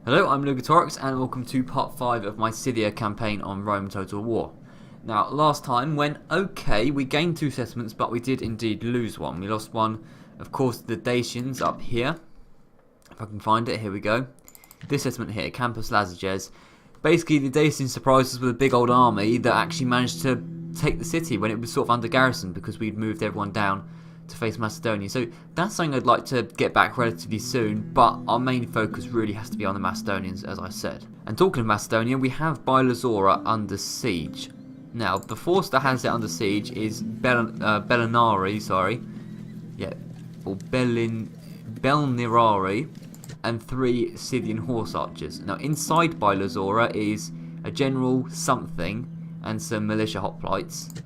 Hello, I'm Lugatorix and welcome to part 5 of my Scythia campaign on Rome Total War. Now, last time went okay, we gained 2 settlements, but we did indeed lose one. We lost one, of course, the Dacians up here. If I can find it, here we go. This settlement here, Campus Lazages. Basically, the Dacians surprised us with a big old army that actually managed to take the city when it was sort of under garrison because we'd moved everyone down to face Macedonia. So that's something I'd like to get back relatively soon, but our main focus really has to be on the Macedonians, as I said. And talking of Macedonia, we have Byla-Zora under siege. Now, the force that has it under siege is Bellinari, or Belnirari, and 3 Scythian horse archers. Now, inside Byla-Zora is a general something and some militia hoplites.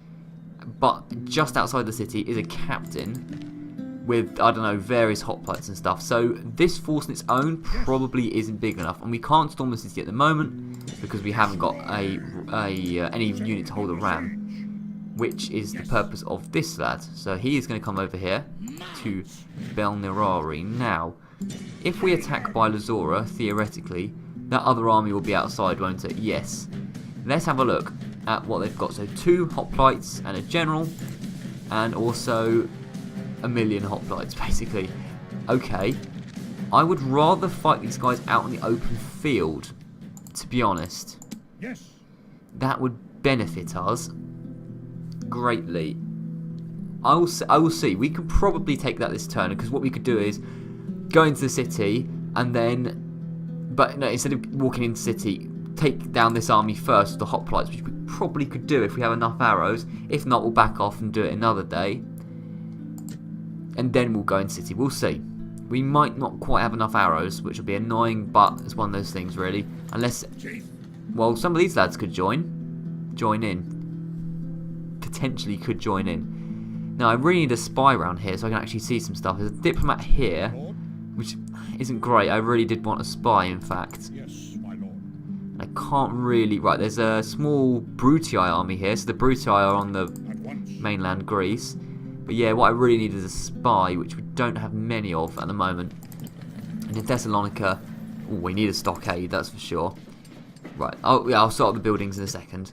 But just outside the city is a captain with, I don't know, various hoplites and stuff. So this force on its own probably isn't big enough. And we can't storm the city at the moment because we haven't got any unit to hold a ram, which is the purpose of this lad. So he is going to come over here to Belnirari. Now, if we attack Byla-Zora, theoretically, that other army will be outside, won't it? Yes. Let's have a look at what they've got. So 2 hoplites and a general, and also a million hoplites, basically. Okay, I would rather fight these guys out in the open field, to be honest. Yes. That would benefit us greatly. I will see. We could probably take that this turn, because what we could do is go into the city and then, but no, instead of walking into the city, take down this army first, the hoplites, which we probably could do if we have enough arrows. If not, we'll back off and do it another day, and then we'll go in city. We'll see. We might not quite have enough arrows, which will be annoying, but it's one of those things really. Unless, well, some of these lads could join in. Potentially could join in. Now I really need a spy around here so I can actually see some stuff. There's a diplomat here, which isn't great. I really did want a spy, in fact. Yes, my lord. I can't really... Right, there's a small Brutii army here. So the Brutii are on the mainland Greece. But yeah, what I really need is a spy, which we don't have many of at the moment. And in Thessalonica, ooh, we need a stockade, that's for sure. Right, oh yeah, I'll sort out the buildings in a second.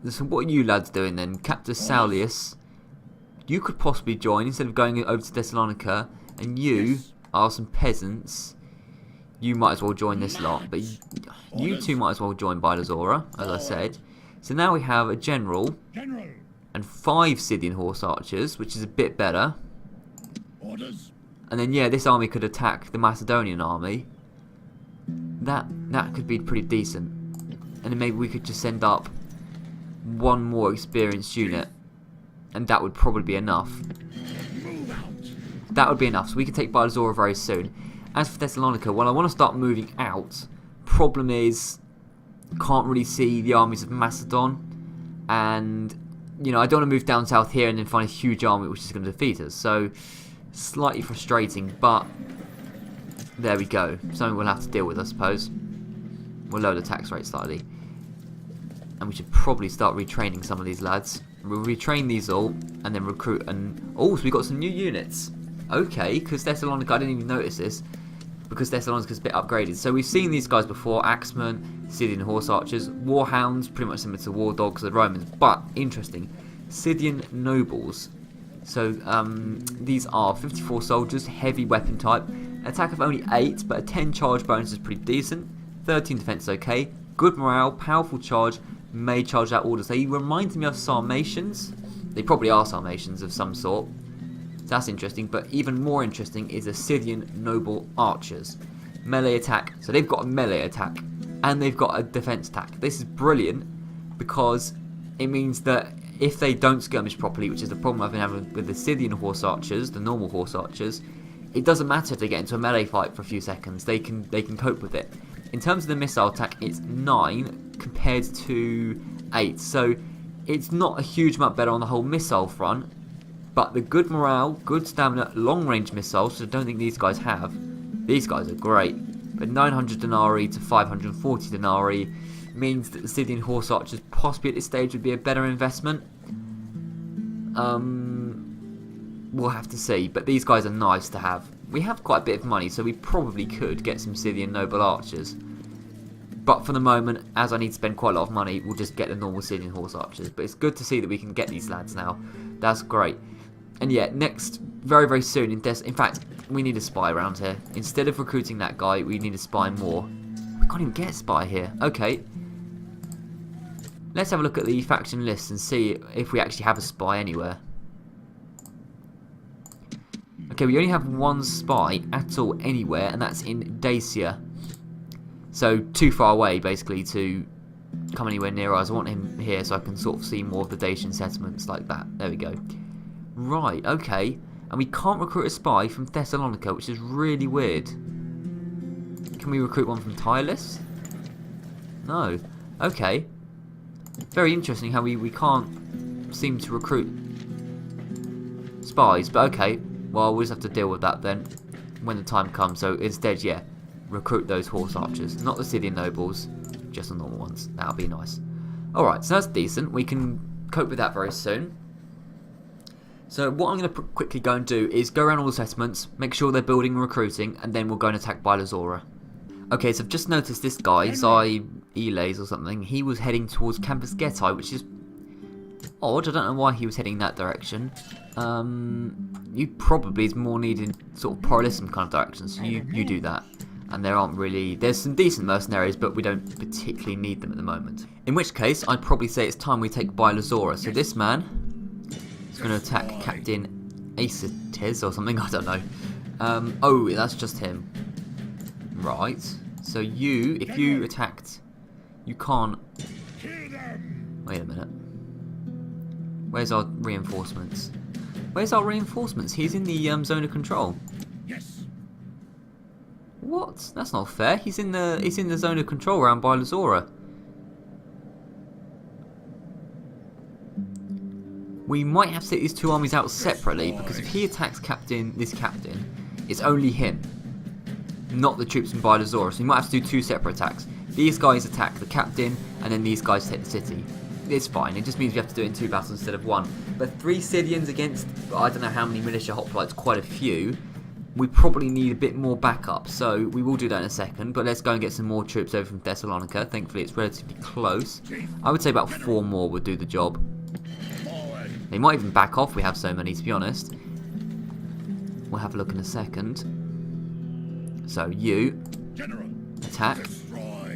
So what are you lads doing then? Captus Saulius, you could possibly join instead of going over to Thessalonica. And you are some peasants. You might as well join this lot, but you two might as well join Byla-Zora, as I said. So now we have a general and 5 Scythian horse archers, which is a bit better. Orders. And then yeah, this army could attack the Macedonian army. That could be pretty decent. And then maybe we could just send up one more experienced unit, and that would probably be enough. That would be enough, so we could take Byla-Zora very soon. As for Thessalonica, well, I want to start moving out. Problem is, can't really see the armies of Macedon, and you know, I don't want to move down south here and then find a huge army which is going to defeat us. So, slightly frustrating, but there we go. Something we'll have to deal with, I suppose. We'll lower the tax rate slightly, and we should probably start retraining some of these lads. We'll retrain these all, and then recruit. And oh, so we got some new units. Okay, because Thessalonica, I didn't even notice this, because Thessalonica's a bit upgraded. So we've seen these guys before: Axemen, Scythian horse archers, warhounds, pretty much similar to war dogs of the Romans. But interesting, Scythian nobles. So these are 54 soldiers, heavy weapon type, attack of only 8, but a 10 charge bonus is pretty decent. 13 defense is okay. Good morale, powerful charge, may charge out orders. They remind me of Sarmatians. They probably are Sarmatians of some sort. So that's interesting, but even more interesting is the Scythian noble archers. Melee attack, so they've got a melee attack, and they've got a defense attack. This is brilliant, because it means that if they don't skirmish properly, which is the problem I've been having with the Scythian horse archers, the normal horse archers, it doesn't matter if they get into a melee fight for a few seconds, they can cope with it. In terms of the missile attack, it's 9 compared to 8, so it's not a huge amount better on the whole missile front. But the good morale, good stamina, long-range missiles, which I don't think these guys have. These guys are great. But 900 denarii to 540 denarii means that the Scythian horse archers possibly at this stage would be a better investment. We'll have to see. But these guys are nice to have. We have quite a bit of money, so we probably could get some Scythian noble archers. But for the moment, as I need to spend quite a lot of money, we'll just get the normal Scythian horse archers. But it's good to see that we can get these lads now. That's great. And yeah, next, very, very soon, in fact, we need a spy around here. Instead of recruiting that guy, we need a spy more. We can't even get a spy here. Okay. Let's have a look at the faction list and see if we actually have a spy anywhere. Okay, we only have one spy at all anywhere, and that's in Dacia. So, too far away, basically, to come anywhere near us. I want him here so I can sort of see more of the Dacian settlements like that. There we go. Right, okay. And we can't recruit a spy from Thessalonica, which is really weird. Can we recruit one from Tireless? No. Okay. Very interesting how we can't seem to recruit spies, but okay. Well, we'll just have to deal with that then when the time comes. So instead, yeah, recruit those horse archers. Not the Scythian nobles, just the normal ones. That'll be nice. Alright, so that's decent. We can cope with that very soon. So what I'm going to quickly go and do is go around all the settlements, make sure they're building and recruiting, and then we'll go and attack Byla-Zora. Okay, so I've just noticed this guy, Eles or something, he was heading towards Campus Getae, which is odd. I don't know why he was heading that direction. You probably is more needed sort of Paralism kind of direction, so you do that. And there aren't really, there's some decent mercenaries, but we don't particularly need them at the moment. In which case, I'd probably say it's time we take Byla-Zora. So this man is going to attack Captain Acetes or something, I don't know. Oh, that's just him. Right, so if you attacked, you can't, wait a minute, where's our reinforcements? Where's our reinforcements? He's in the zone of control. Yes. What? That's not fair. He's in the zone of control around Byla-Zora. We might have to take these two armies out separately, because if he attacks this captain, it's only him, not the troops in Byla-Zora, so you might have to do two separate attacks. These guys attack the captain, and then these guys take the city. It's fine, it just means we have to do it in two battles instead of one. But 3 Scythians against, I don't know how many militia hoplites, quite a few. We probably need a bit more backup, so we will do that in a second. But let's go and get some more troops over from Thessalonica. Thankfully it's relatively close. I would say about 4 more would do the job. They might even back off, we have so many, to be honest. We'll have a look in a second. So you attack.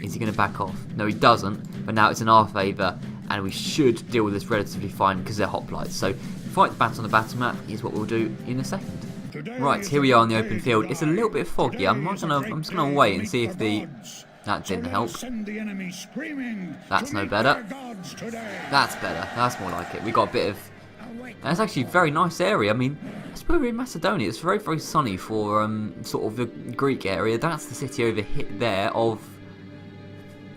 Is he going to back off? No, he doesn't, but now it's in our favour, and we should deal with this relatively fine because they're hoplites. So fight the battle on the battle map is what we'll do in a second. Right, here we are in the open field. It's a little bit foggy. I'm just gonna wait and see if that didn't help. That's no better. That's better. That's more like it. We got a bit of. That's actually a very nice area. I mean, I suppose we're in Macedonia. It's very, very sunny for sort of the Greek area. That's the city over there of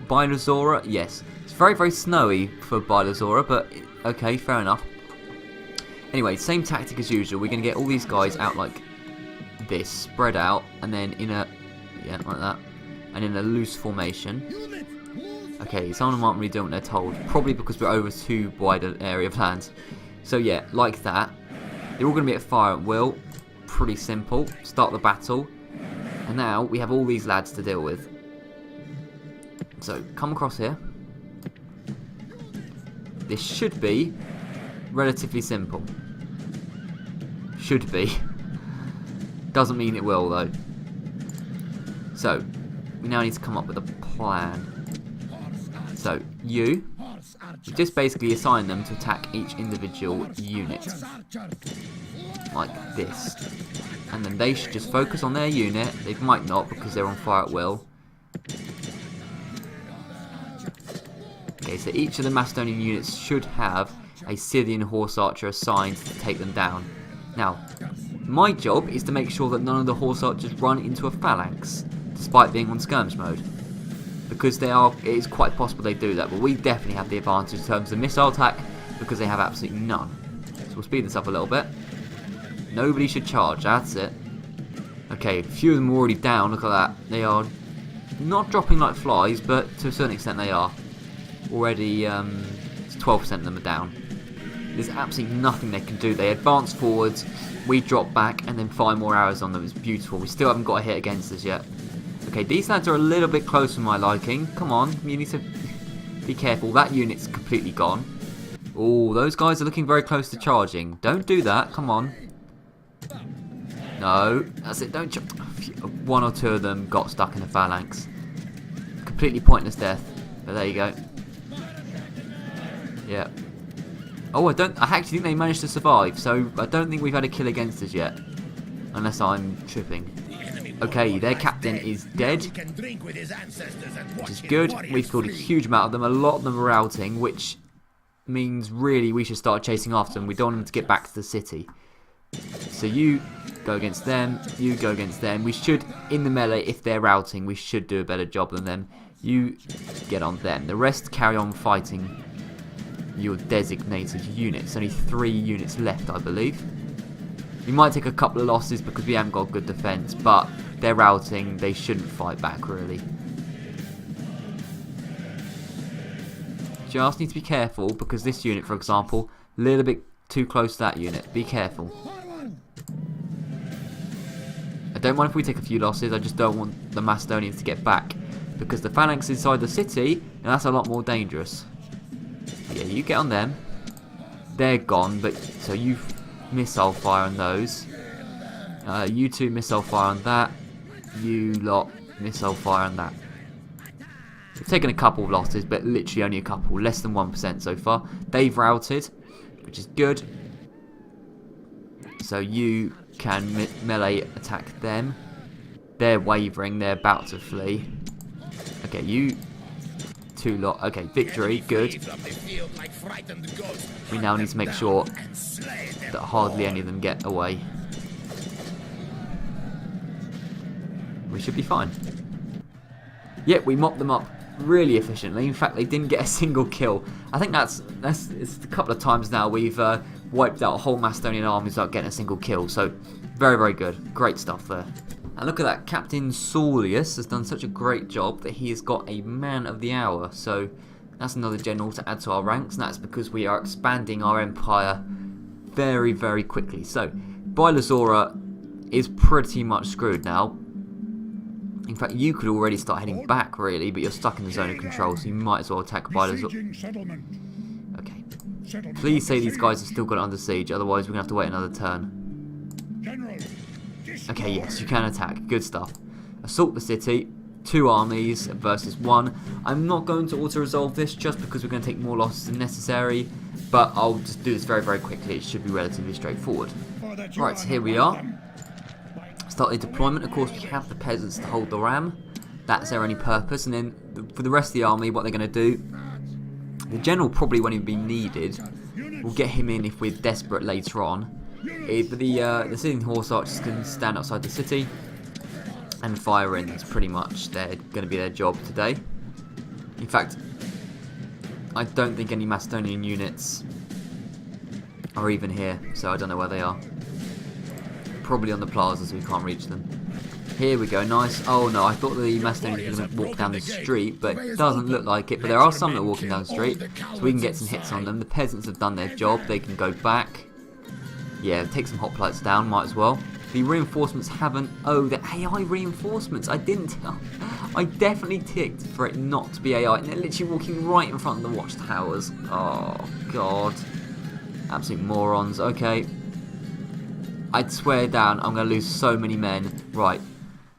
Byla-Zora. Yes, it's very, very snowy for Byla-Zora, but okay, fair enough. Anyway, same tactic as usual. We're going to get all these guys out like this, spread out, and then in a, yeah, like that, and in a loose formation. Okay, some of them aren't really doing what they're told, probably because we're over too wide an area of land. So yeah, like that. They're all going to be at fire at will. Pretty simple. Start the battle. And now we have all these lads to deal with. So, come across here. This should be relatively simple. Should be. Doesn't mean it will though. So, we now need to come up with a plan. So, you just basically assign them to attack each individual unit. Like this. And then they should just focus on their unit. They might not because they're on fire at will. Okay, so each of the Macedonian units should have a Scythian horse archer assigned to take them down. Now, my job is to make sure that none of the horse archers run into a phalanx, despite being on skirmish mode. Because it is quite possible they do that, but we definitely have the advantage in terms of missile attack, because they have absolutely none. So we'll speed this up a little bit. Nobody should charge, that's it. Okay, a few of them are already down, look at that. They are not dropping like flies, but to a certain extent they are. Already, 12% of them are down. There's absolutely nothing they can do. They advance forwards, we drop back, and then fire more arrows on them. It's beautiful. We still haven't got a hit against us yet. Okay, these lads are a little bit close for my liking. Come on, you need to be careful. That unit's completely gone. Oh, those guys are looking very close to charging. Don't do that. Come on. No, that's it. Don't. One or two of them got stuck in the phalanx. Completely pointless death. But there you go. Yeah. Oh, I actually think they managed to survive. So I don't think we've had a kill against us yet, unless I'm tripping. Okay, their captain is dead, which is good. We've killed a huge amount of them. A lot of them are routing, which means really we should start chasing after them. We don't want them to get back to the city. So you go against them, you go against them. We should, in the melee, if they're routing, we should do a better job than them. You get on them. The rest carry on fighting your designated units. Only 3 units left, I believe. We might take a couple of losses because we haven't got good defence, but they're routing, they shouldn't fight back really. Just need to be careful because this unit, for example, a little bit too close to that unit. Be careful. I don't mind if we take a few losses, I just don't want the Macedonians to get back because the phalanx inside the city, and that's a lot more dangerous. Yeah, you get on them. They're gone, but so you missile fire on those. You 2 missile fire on that. You lot missile fire on that. We've taken a couple of losses, but literally only a couple. Less than 1% so far. They've routed, which is good. So you can melee attack them. They're wavering. They're about to flee. Okay, you 2 lot. Okay, victory. Good. We now need to make sure that hardly any of them get away. We should be fine. Yep, we mopped them up really efficiently. In fact, they didn't get a single kill. I think it's a couple of times now we've wiped out a whole Macedonian army without getting a single kill. So, very, very good. Great stuff there. And look at that. Captain Saulius has done such a great job that he has got a man of the hour. So, that's another general to add to our ranks. And that's because we are expanding our empire very, very quickly. So, Byla-Zora is pretty much screwed now. In fact, you could already start heading back, really, but you're stuck in the zone of control, so you might as well attack Byla-Zora. Okay. Please say these guys have still got it under siege, otherwise we're going to have to wait another turn. Okay, yes, you can attack. Good stuff. Assault the city. 2 armies versus 1. I'm not going to auto-resolve this just because we're going to take more losses than necessary, but I'll just do this very, very quickly. It should be relatively straightforward. Right, so here we are. Start the deployment. Of course, we have the peasants to hold the ram. That's their only purpose. And then for the rest of the army, what they're going to do, the general probably won't even be needed. We'll get him in if we're desperate later on. But the Scythian horse archers can stand outside the city and fire in. It's pretty much going to be their job today. In fact, I don't think any Macedonian units are even here, so I don't know where they are. Probably on the plazas, so we can't reach them. Here we go, nice. Oh no, I thought the Macedonians were going to walk down the street, but it doesn't look like it. But there are some that are walking down the street, so we can get some hits on them. The peasants have done their job, they can go back. Yeah, take some hoplites down, might as well. The reinforcements haven't... Oh, the AI reinforcements. I didn't... I definitely ticked for it not to be AI. And they're literally walking right in front of the watchtowers. Oh, God. Absolute morons. Okay. I'd swear down I'm going to lose so many men. Right.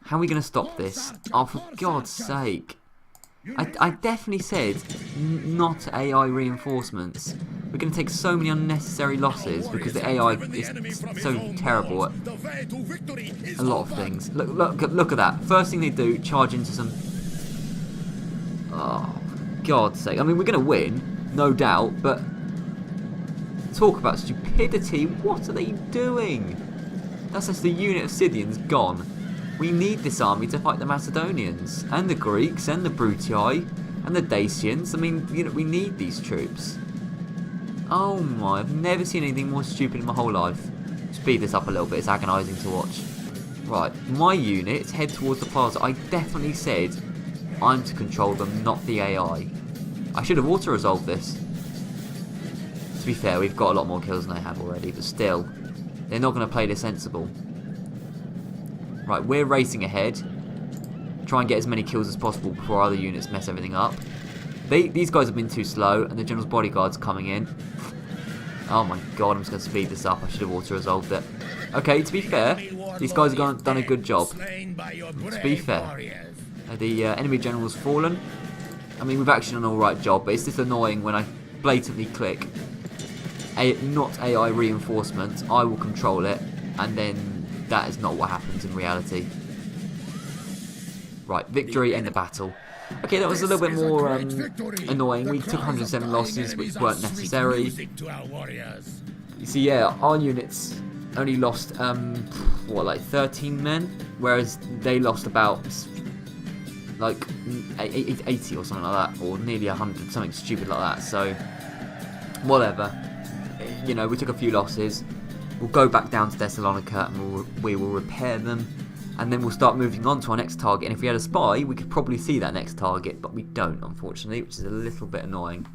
How are we going to stop this? Oh, for God's sake. I definitely said not AI reinforcements. We're going to take so many unnecessary losses because the AI is so terrible at a lot of things. Look at that. First thing they do, charge into some... Oh, for God's sake. I mean, we're going to win, no doubt, but... Talk about stupidity. What are they doing? That's just the unit of Scythians gone. We need this army to fight the Macedonians, and the Greeks, and the Brutii, and the Dacians. I mean, you know, we need these troops. Oh my, I've never seen anything more stupid in my whole life. Speed this up a little bit, it's agonising to watch. Right, my units head towards the plaza. I definitely said I'm to control them, not the AI. I should have auto-resolved this. To be fair, we've got a lot more kills than they have already, but still, they're not going to play this sensible. Right, we're racing ahead. Try and get as many kills as possible before other units mess everything up. These guys have been too slow, and the general's bodyguard's coming in. Oh my god, I'm just going to speed this up. I should have auto-resolved it. Okay, to be fair, these guys have done a good job. To be fair, the enemy general's fallen. I mean, we've actually done an alright job, but it's just annoying when I blatantly click not AI reinforcement, I will control it, and then that is not what happens in reality. Right, victory, end the battle. Okay, that was a little bit more annoying. We took 107 losses, which weren't necessary. You see, yeah, our units only lost, what, like 13 men? Whereas they lost about, like, 80 or something like that. Or nearly 100, something stupid like that. So, whatever. You know, we took a few losses. We'll go back down to Thessalonica and we will repair them. And then we'll start moving on to our next target. And if we had a spy, we could probably see that next target. But we don't, unfortunately, which is a little bit annoying.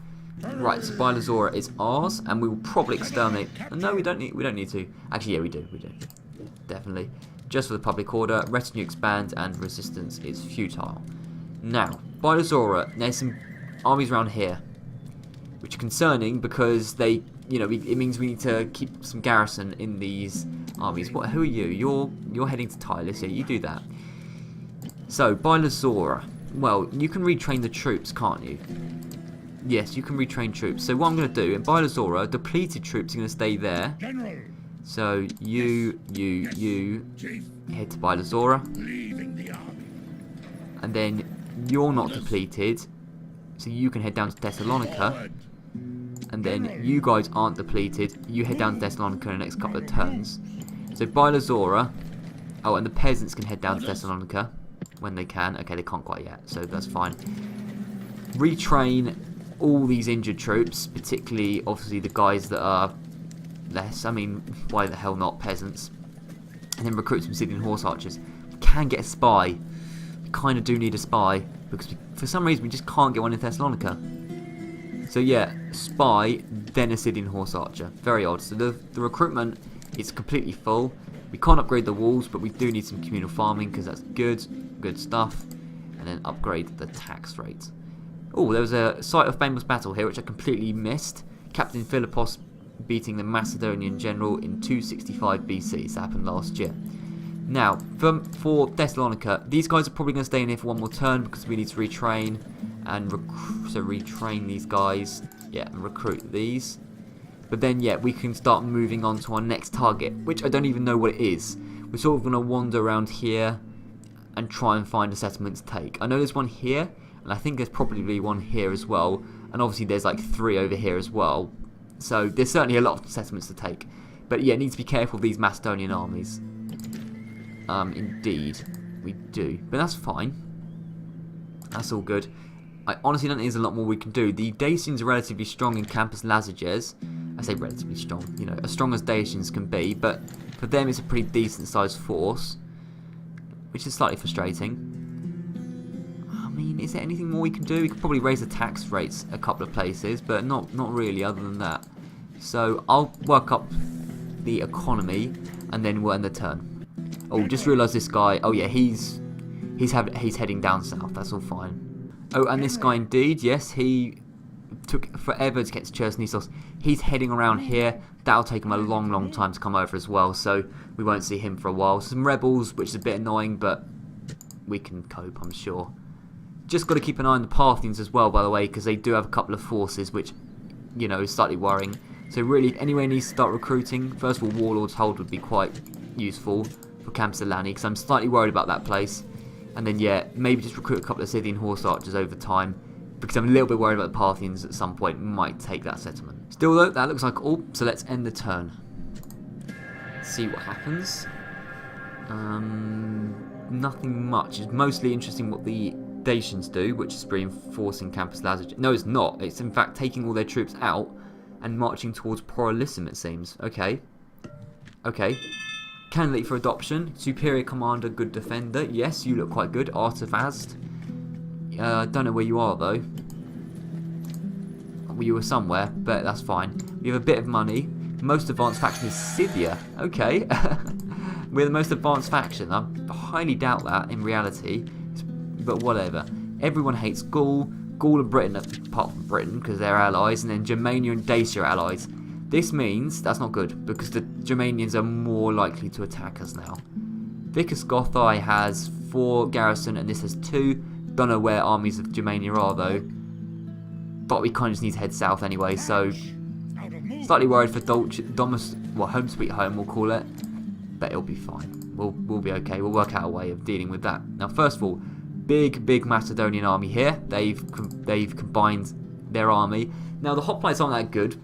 Right, so Byla-Zora is ours. And we will probably exterminate... No, we don't need to. Actually, yeah, we do. Definitely. Just for the public order, retinue expands and resistance is futile. Now, Byla-Zora, there's some armies around here. Which are concerning because they... You know, it means we need to keep some garrison in these armies. What? Who are you? You're heading to Tylis. Yeah, you do that. So, Byla-Zora. Well, you can retrain the troops, can't you? Yes, you can retrain troops. So what I'm going to do, in Byla-Zora, depleted troops are going to stay there. So, you head to Byla-Zora. And then, you're not depleted. So you can head down to Thessalonica. And then you guys aren't depleted. You head down to Thessalonica in the next couple of turns. So Byla-Zora. Oh, and the peasants can head down to Thessalonica when they can. Okay, they can't quite yet, so that's fine. Retrain all these injured troops, particularly, obviously, the guys that are less. I mean, why the hell not peasants? And then recruit some Scythian horse archers. We can get a spy. We kind of do need a spy because for some reason we just can't get one in Thessalonica. So yeah, spy, then a Scythian horse archer. Very odd. So the recruitment is completely full. We can't upgrade the walls, but we do need some communal farming because that's good stuff. And then upgrade the tax rate. Oh, there was a site of famous battle here, which I completely missed. Captain Philippos beating the Macedonian general in 265 BC. This happened last year. Now, for Thessalonica, these guys are probably going to stay in here for one more turn because we need to retrain. And retrain these guys, yeah, and recruit these. But then, yeah, we can start moving on to our next target, which I don't even know what it is. We're sort of going to wander around here and try and find a settlement to take. I know there's one here, and I think there's probably one here as well. And obviously there's like 3 over here as well. So there's certainly a lot of settlements to take. But yeah, need to be careful of these Macedonian armies. Indeed, we do. But that's fine. That's all good. I honestly don't think there's a lot more we can do. The Dacians are relatively strong in Campus Lazages. I say relatively strong, you know, as strong as Dacians can be, but for them it's a pretty decent sized force, which is slightly frustrating. I mean, is there anything more we can do? We could probably raise the tax rates a couple of places, but not really other than that. So I'll work up the economy and then we'll end the turn. Oh, just realised this guy, oh yeah, he's heading down south, that's all fine. Oh, and this guy indeed, yes, he took forever to get to Chersonesos. He's heading around here. That'll take him a long time to come over as well, so we won't see him for a while. Some rebels, which is a bit annoying, but we can cope, I'm sure. Just got to keep an eye on the Parthians as well, by the way, because they do have a couple of forces, which, you know, is slightly worrying. So really, if anyone needs to start recruiting, first of all, Warlord's Hold would be quite useful for Camp Selani, because I'm slightly worried about that place. And then, yeah, maybe just recruit a couple of Scythian horse archers over time, because I'm a little bit worried about the Parthians at some point might take that settlement. Still, though, that looks like all, so let's end the turn. See what happens. Nothing much. It's mostly interesting what the Dacians do, which is reinforcing Campus Lazages. No, it's not. It's, in fact, taking all their troops out and marching towards Porolissum, it seems. Okay. Okay. Candidate for adoption. Superior commander, good defender. Yes, you look quite good. Artevast. Don't know where you are, though. Well, you were somewhere, but that's fine. We have a bit of money. Most advanced faction is Scythia. Okay. We're the most advanced faction. I highly doubt that in reality. But whatever. Everyone hates Gaul. Gaul and Britain, apart from Britain, because they're allies. And then Germania and Dacia are allies. This means that's not good, because the Germanians are more likely to attack us now. Vicus Gothai has 4 garrison, and this has 2. Don't know where armies of Germania are, though. But we kind of just need to head south anyway, so... Slightly worried for Home Sweet Home, we'll call it. But it'll be fine. We'll be okay. We'll work out a way of dealing with that. Now, first of all, big Macedonian army here. They've combined their army. Now, the hoplites aren't that good,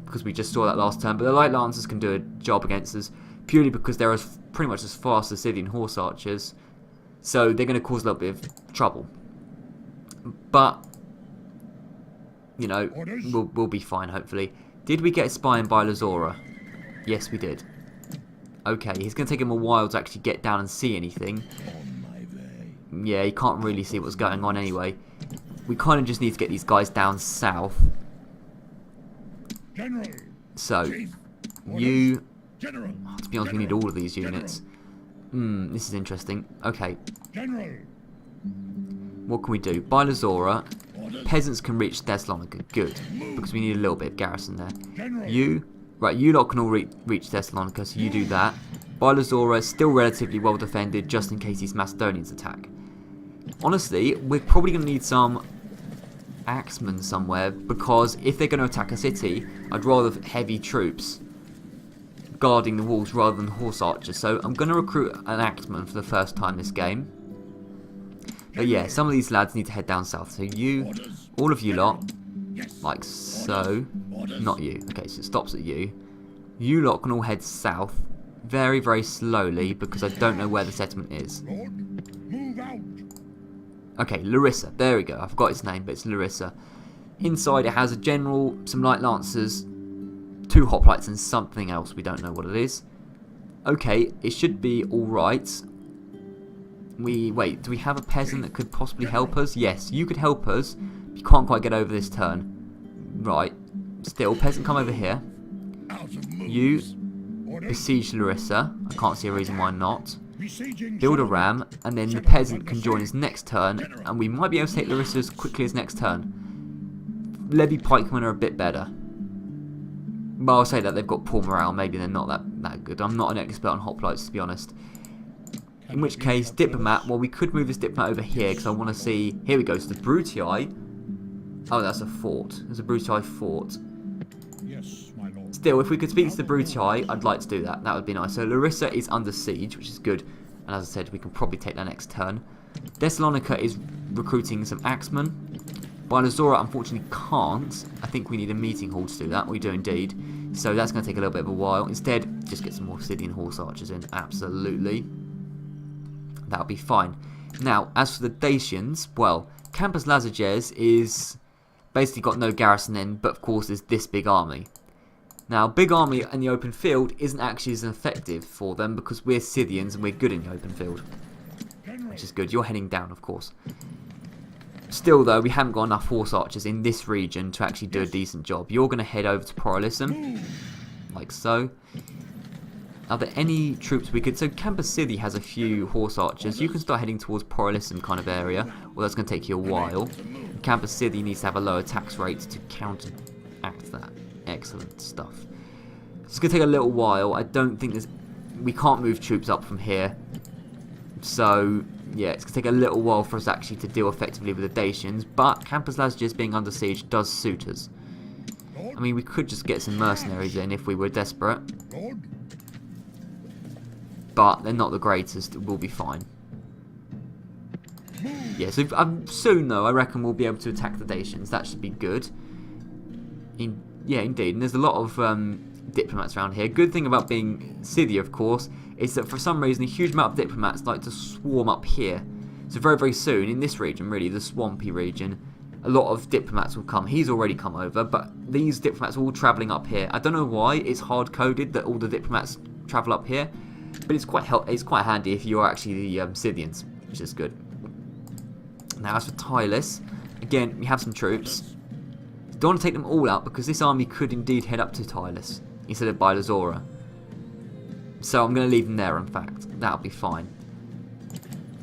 because we just saw that last turn, but the light lancers can do a job against us, purely because they're pretty much as fast as Scythian horse archers. So they're going to cause a little bit of trouble. But, you know, we'll be fine, hopefully. Did we get a spy in Byla-Zora? Yes, we did. Okay, it's going to take him a while to actually get down and see anything. Yeah, he can't really see what's going on anyway. We kind of just need to get these guys down south. So, you... Oh, to be honest, we need all of these units. This is interesting. Okay. What can we do? Byla-Zora. Peasants can reach Thessalonica. Good. Because we need a little bit of garrison there. You lot can all reach Thessalonica, so you do that. Byla-Zora is still relatively well defended, just in case these Macedonians attack. Honestly, we're probably going to need some axemen somewhere, because if they're going to attack a city, I'd rather have heavy troops guarding the walls rather than horse archers. So I'm going to recruit an axeman for the first time this game. But yeah, some of these lads need to head down south. So you, all of you lot, like so. Not you. Okay, so it stops at you. You lot can all head south very slowly, because I don't know where the settlement is. Okay, Larissa. There we go. I forgot its name, but it's Larissa. Inside it has a general, some light lancers, 2 hoplites and something else. We don't know what it is. Okay, it should be alright. Wait, do we have a peasant that could possibly help us? Yes, you could help us. You can't quite get over this turn. Right. Still, peasant, come over here. You besiege Larissa. I can't see a reason why not. Build a ram, and then the peasant can join us next turn, and we might be able to take Larissa as quickly as next turn. Levy pikemen are a bit better. Well, I'll say that they've got poor morale. Maybe they're not that good. I'm not an expert on hoplites, to be honest. In which case, diplomat. Well, we could move this diplomat over here, because I want to see. Here we go. So the Brutii. Oh, that's a fort. There's a Brutii fort. Yes, my lord. Still, if we could speak to the Brutii, I'd like to do that. That would be nice. So Larissa is under siege, which is good. And as I said, we can probably take that next turn. Thessalonica is recruiting some axemen. Byla-Zora, unfortunately, can't. I think we need a meeting hall to do that. We do indeed. So that's going to take a little bit of a while. Instead, just get some more Scythian horse archers in. Absolutely. That'll be fine. Now, as for the Dacians, well, Campus Lazages is basically got no garrison in, but of course is this big army. Now, big army in the open field isn't actually as effective for them, because we're Scythians and we're good in the open field. Which is good. You're heading down, of course. Still, though, we haven't got enough horse archers in this region to actually do a decent job. You're going to head over to Prolyssum, like so. Are there any troops we could... So Campus Scythia has a few horse archers. You can start heading towards Prolyssum kind of area. Well, that's going to take you a while. Campus Scythia needs to have a lower tax rate to counteract that. Excellent stuff. It's going to take a little while. I don't think there's... We can't move troops up from here. So, yeah, it's going to take a little while for us actually to deal effectively with the Dacians. But Campus Lazages being under siege does suit us. I mean, we could just get some mercenaries in if we were desperate. But they're not the greatest. We'll be fine. Yeah, so soon, though, I reckon we'll be able to attack the Dacians. That should be good. Yeah, indeed. And there's a lot of diplomats around here. Good thing about being Scythia, of course, is that for some reason a huge amount of diplomats like to swarm up here. So very soon, in this region, really, the swampy region, a lot of diplomats will come. He's already come over, but these diplomats are all travelling up here. I don't know why it's hard-coded that all the diplomats travel up here. But it's quite handy if you're actually the Scythians, which is good. Now, as for Tylus, again, we have some troops. Don't want to take them all out because this army could indeed head up to Tylus instead of Byla-Zora. So I'm going to leave them there, in fact. That'll be fine.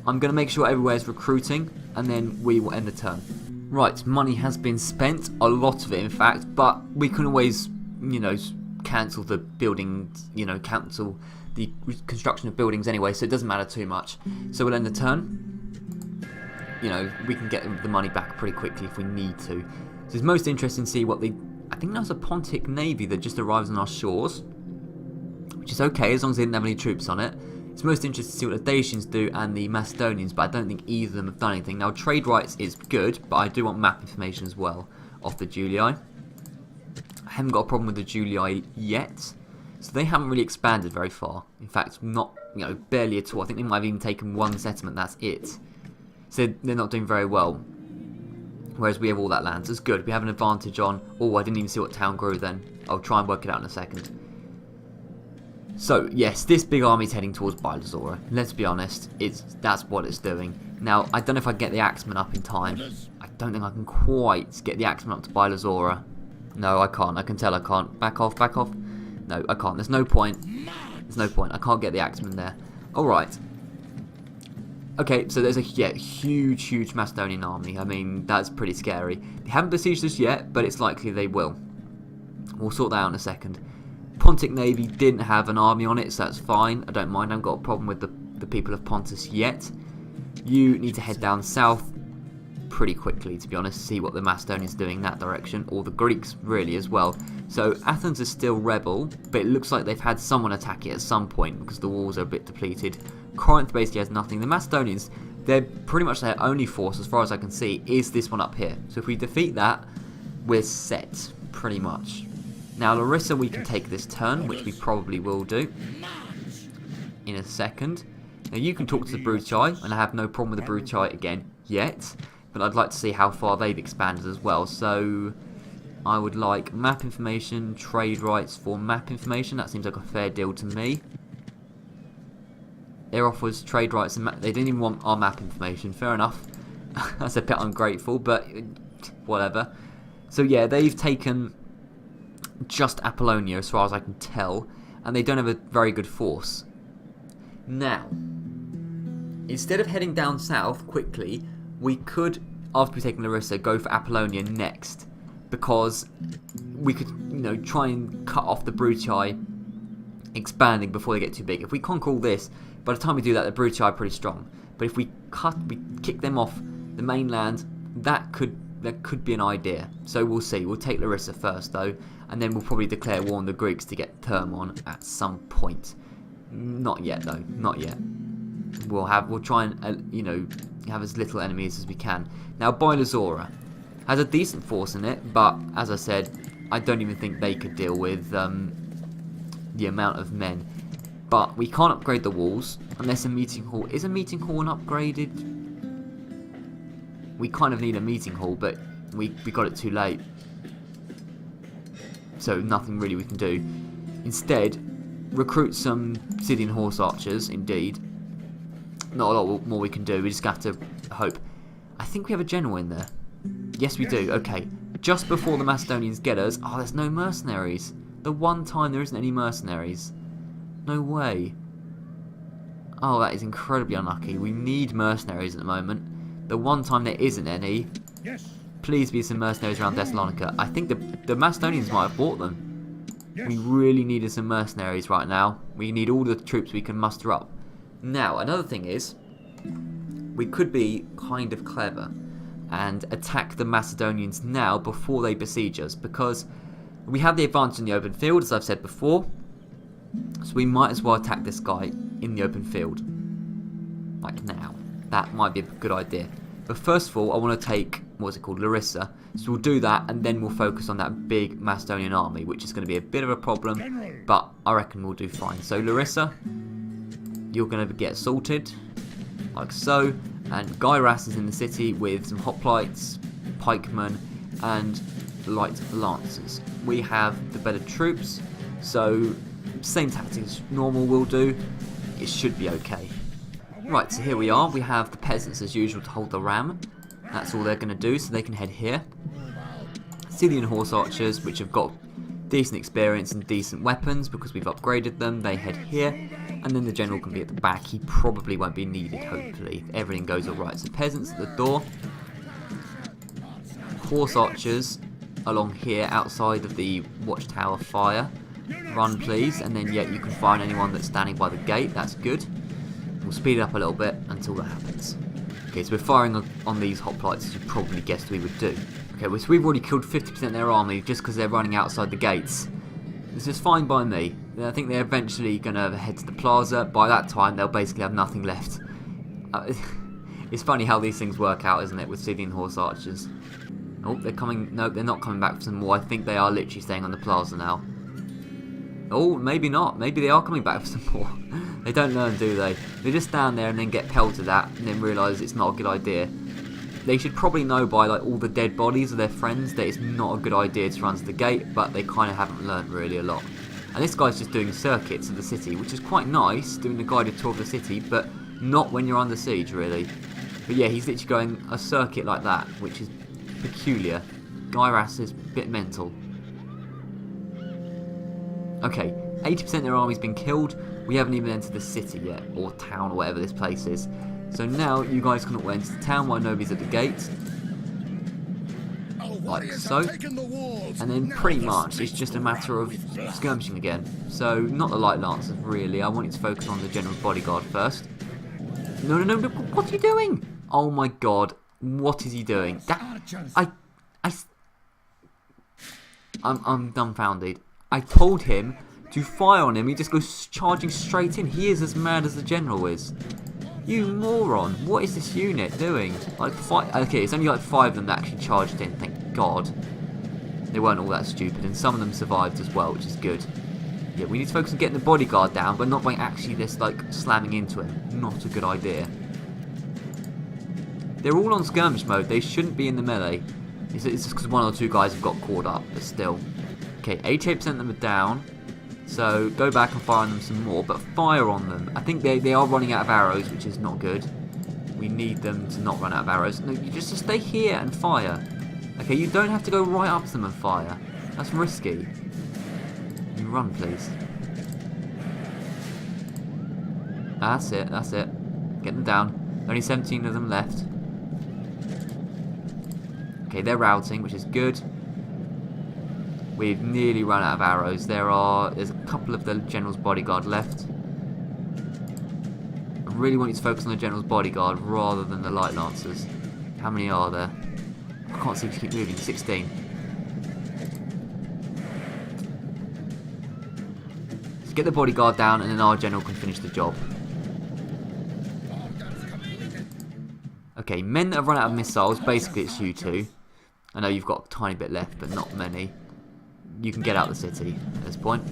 I'm going to make sure everywhere's recruiting, and then we will end the turn. Right, money has been spent, a lot of it in fact, but we can always, you know, cancel the buildings, you know, cancel the construction of buildings anyway, so it doesn't matter too much. So we'll end the turn. You know, we can get the money back pretty quickly if we need to. So it's most interesting to see what the... I think that's a Pontic navy that just arrives on our shores, which is okay as long as they didn't have any troops on it. It's most interesting to see what the Dacians do and the Macedonians, but I don't think either of them have done anything. Now, trade rights is good, but I do want map information as well off the Julii. I haven't got a problem with the Julii yet, so they haven't really expanded very far. In fact, not, you know, barely at all. I think they might have even taken one settlement, that's it. So they're not doing very well. Whereas we have all that land, so it's good. We have an advantage on... Oh, I didn't even see what town grew then. I'll try and work it out in a second. So, yes, this big army's heading towards Byla-Zora. Let's be honest, that's what it's doing. Now, I don't know if I can get the axemen up in time. I don't think I can quite get the axemen up to Byla-Zora. No, I can't. I can tell I can't. Back off, back off. No, I can't. There's no point. There's no point. I can't get the axemen there. Alright. Okay, so there's a huge, huge Macedonian army. I mean, that's pretty scary. They haven't besieged us yet, but it's likely they will. We'll sort that out in a second. Pontic Navy didn't have an army on it, so that's fine. I don't mind. I haven't got a problem with the people of Pontus yet. You need to head down south pretty quickly, to be honest, see what the Macedonians doing in that direction, or the Greeks really as well. So Athens is still rebel, but it looks like they've had someone attack it at some point because the walls are a bit depleted. Corinth basically has nothing. The Macedonians, they're pretty much their only force, as far as I can see, is this one up here. So if we defeat that, we're set, pretty much. Now, Larissa, we can take this turn, which we probably will do in a second. Now, you can talk to the Brutii, and I have no problem with the Brutii again yet, but I'd like to see how far they've expanded as well. So, I would like map information, trade rights for map information. That seems like a fair deal to me. Their offers trade rights, and they didn't even want our map information. Fair enough. That's a bit ungrateful, but whatever. So, yeah, they've taken just Apollonia as far as I can tell, and they don't have a very good force. Now, instead of heading down south quickly, we could, after we've taken Larissa, go for Apollonia next, because we could, you know, try and cut off the Brutii expanding before they get too big. If we conquer all this, by the time we do that, the Brutii are pretty strong. But if we kick them off the mainland, that could be an idea. So we'll see. We'll take Larissa first though, and then we'll probably declare war on the Greeks to get Thermon at some point. Not yet though. Not yet. We'll try and you know, have as little enemies as we can. Now Byla-Zora has a decent force in it, but as I said, I don't even think they could deal with the amount of men. But we can't upgrade the walls unless a meeting hall. Is a meeting hall an upgraded? We kind of need a meeting hall, but we got it too late. So nothing really we can do. Instead, recruit some Scythian horse archers, indeed. Not a lot more we can do, we just have to hope. I think we have a general in there. Yes, we do, okay. Just before the Macedonians get us, oh, there's no mercenaries. The one time there isn't any mercenaries. No way. Oh, that is incredibly unlucky. We need mercenaries at the moment. The one time there isn't any, please be some mercenaries around Thessalonica. I think the Macedonians might have bought them. We really needed some mercenaries right now. We need all the troops we can muster up. Now, another thing is, we could be kind of clever and attack the Macedonians now before they besiege us, because we have the advantage in the open field, as I've said before. So we might as well attack this guy in the open field. Like now. That might be a good idea. But first of all, I want to take, what's it called, Larissa. So we'll do that, and then we'll focus on that big Macedonian army, which is going to be a bit of a problem, but I reckon we'll do fine. So Larissa, you're going to get assaulted, like so, and Gyras is in the city with some hoplites, pikemen, and light lancers. We have the better troops, so same tactics normal will do. It should be okay. Right, so here we are. We have the peasants as usual to hold the ram. That's all they're going to do, so they can head here. Scythian horse archers, which have got decent experience and decent weapons because we've upgraded them, they head here, and then the general can be at the back. He probably won't be needed, hopefully, if everything goes alright. So peasants at the door, horse archers along here outside of the watchtower fire. Run please, and then you can find anyone that's standing by the gate. That's good. We'll speed it up a little bit until that happens. Okay, so we're firing on these hoplites, as you probably guessed we would do. Okay, so we've already killed 50% of their army just because they're running outside the gates. This is fine by me. I think they're eventually going to head to the plaza. By that time, they'll basically have nothing left. It's funny how these things work out, isn't it, with Scythian horse archers. Oh, they're coming. No, they're not coming back for some more. I think they are literally staying on the plaza now. Oh, maybe not. Maybe they are coming back for some more. They don't learn, do they? They just stand there and then get pelted at and then realise it's not a good idea. They should probably know by like all the dead bodies of their friends that it's not a good idea to run to the gate, but they kind of haven't learnt really a lot. And this guy's just doing circuits of the city, which is quite nice, doing the guided tour of the city, but not when you're under siege, really. But yeah, he's literally going a circuit like that, which is peculiar. Gyras is a bit mental. Okay, 80% of their army's been killed. We haven't even entered the city yet, or town, or whatever this place is. So now you guys can all enter the town while nobody's at the gate. Like so. And then pretty much it's just a matter of skirmishing again. So not the light lancers really. I want you to focus on the general's bodyguard first. No, what are you doing? Oh my god, what is he doing? I'm dumbfounded. I told him to fire on him. He just goes charging straight in. He is as mad as the general is. You moron! What is this unit doing? Like okay, it's only like 5 of them that actually charged in. Thank God. They weren't all that stupid, and some of them survived as well, which is good. Yeah, we need to focus on getting the bodyguard down, but not by actually just like slamming into him. Not a good idea. They're all on skirmish mode. They shouldn't be in the melee. It's just because 1 or 2 guys have got caught up, but still. Okay, 88% of them are down. So go back and fire on them some more, but fire on them. I think they are running out of arrows, which is not good. We need them to not run out of arrows. No, you just stay here and fire. Okay, you don't have to go right up to them and fire. That's risky. You run, please. That's it, that's it. Get them down. Only 17 of them left. Okay, they're routing, which is good. We've nearly run out of arrows. There's a couple of the general's bodyguard left. I really want you to focus on the general's bodyguard rather than the light lancers. How many are there? I can't seem to keep moving. 16. So get the bodyguard down and then our general can finish the job. Okay, men that have run out of missiles, basically it's you two. I know you've got a tiny bit left, but not many. You can get out of the city at this point.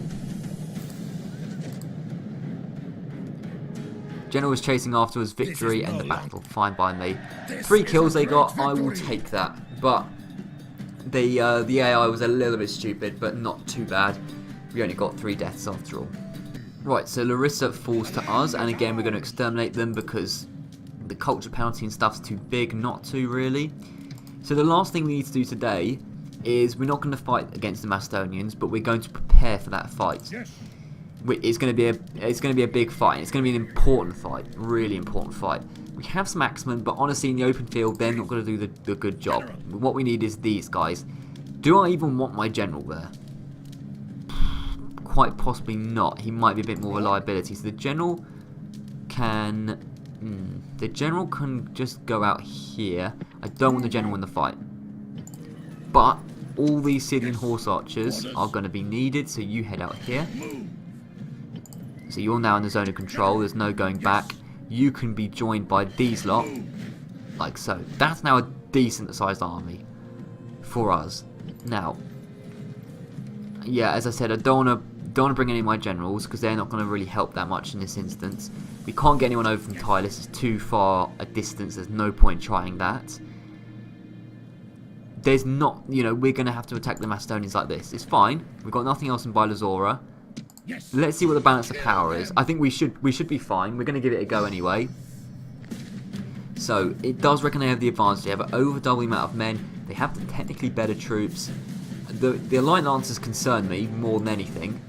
General was chasing after us. Victory and the battle. Fine by me. 3 kills they got. I will take that. But the AI was a little bit stupid, but not too bad. We only got 3 deaths after all. Right, so Larissa falls to us, and again we're going to exterminate them because the culture penalty and stuff's too big not to really. So the last thing we need to do today is we're not going to fight against the Macedonians, but we're going to prepare for that fight. Yes. It's going to be a big fight. It's going to be an important fight, really important fight. We have some axemen, but honestly, in the open field, they're not going to do the good job. What we need is these guys. Do I even want my general there? Quite possibly not. He might be a bit more of a liability. So the general can just go out here. I don't want the general in the fight. But all these Scythian horse archers are going to be needed, so you head out here. So you're now in the zone of control, there's no going back. You can be joined by these lot, like so. That's now a decent sized army for us. Now, yeah, as I said, I don't want to bring any of my generals, because they're not going to really help that much in this instance. We can't get anyone over from Tylis, it's too far a distance, there's no point trying that. There's not, we're going to have to attack the Macedonians like this. It's fine. We've got nothing else in Byla-Zora. Yes. Let's see what the balance of power is. I think we should be fine. We're going to give it a go anyway. So, it does reckon they have the advantage. They have over double the amount of men. They have the technically better troops. The Aligned Lancers concern me more than anything,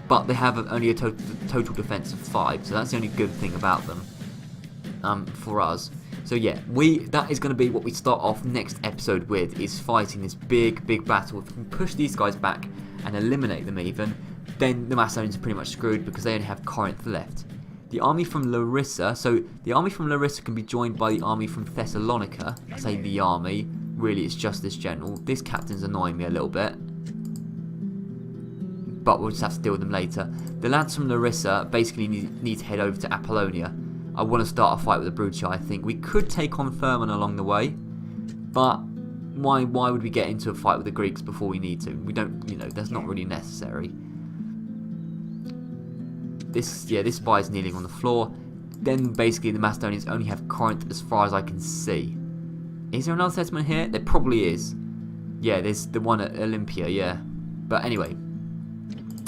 but they have only a total defense of 5, so that's the only good thing about them for us. So yeah, that is going to be what we start off next episode with, is fighting this big battle. If we can push these guys back and eliminate them even, then the Macedonians are pretty much screwed because they only have Corinth left. The army from Larissa, so the army from Larissa can be joined by the army from Thessalonica. I say the army, really it's just this general. This captain's annoying me a little bit, but we'll just have to deal with them later. The lads from Larissa basically need to head over to Apollonia. I want to start a fight with the Brutii, I think. We could take on Thermon along the way, but why would we get into a fight with the Greeks before we need to? We don't, that's not really necessary. This spy is kneeling on the floor. Then basically the Macedonians only have Corinth as far as I can see. Is there another settlement here? There probably is. Yeah, there's the one at Olympia, yeah. But anyway,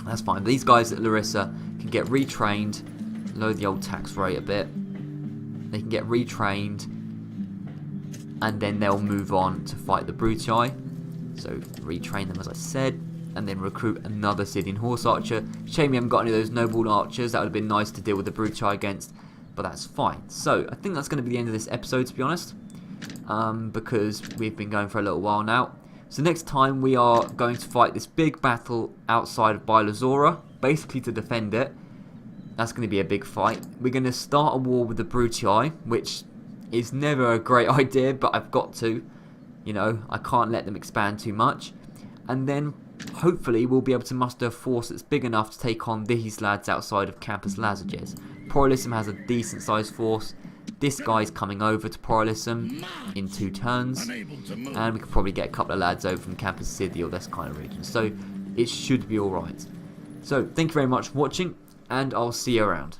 that's fine. These guys at Larissa can get retrained, lower the old tax rate a bit. They can get retrained, and then they'll move on to fight the Brutii. So retrain them, as I said, and then recruit another Scythian horse archer. Shame we haven't got any of those noble archers. That would have been nice to deal with the Brutii against, but that's fine. So I think that's going to be the end of this episode, to be honest, because we've been going for a little while now. So next time we are going to fight this big battle outside of Byla-Zora, basically to defend it. That's going to be a big fight. We're going to start a war with the Brutii, which is never a great idea, but I've got to. I can't let them expand too much. And then hopefully we'll be able to muster a force that's big enough to take on these lads outside of Campus Lazages. Porolissum has a decent sized force. This guy's coming over to Porolissum in 2 turns. And we could probably get a couple of lads over from Campus Scythia or this kind of region. So it should be alright. So thank you very much for watching, and I'll see you around.